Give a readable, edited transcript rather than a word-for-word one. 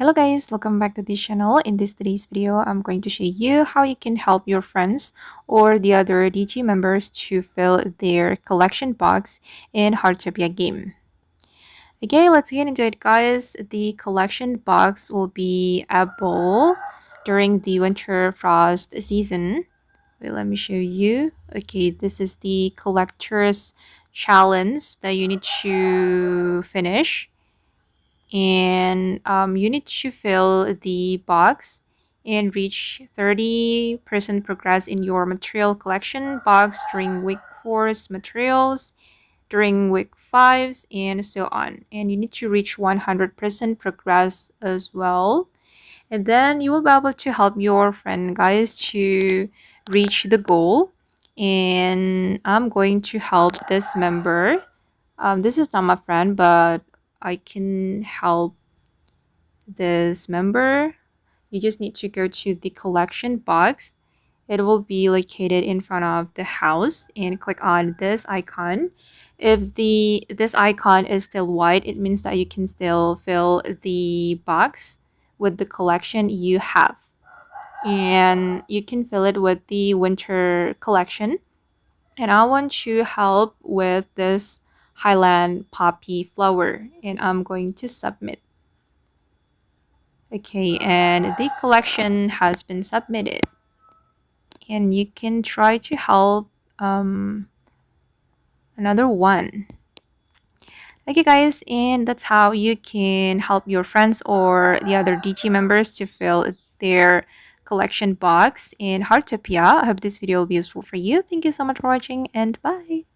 Hello guys, welcome back to this channel. In today's video, I'm going to show you how you can help your friends or the other DG members to fill their collection box in Heartopia game. Okay, let's get into it guys. The collection box will be a bowl during the winter frost season. Wait, let me show you. Okay, this is the collector's challenge that you need to finish, and you need to fill the box and reach 30% progress in your material collection box during week 4's materials, during week 5's, and so on. And you need to reach 100% progress as well. And then you will be able to help your friend guys to reach the goal. And I'm going to help this member. This is not my friend, but I can help this member. You just need to go to the collection box. It will be located in front of the house and click on this icon. If this icon is still white, it means that you can still fill the box with the collection you have. And you can fill it with the winter collection. And I want to help with this Highland Poppy Flower, and I'm going to submit. Okay, and the collection has been submitted. And you can try to help another one. Okay guys, and that's how you can help your friends or the other DG members to fill their collection box in Heartopia. I hope this video will be useful for you. Thank you so much for watching, and bye!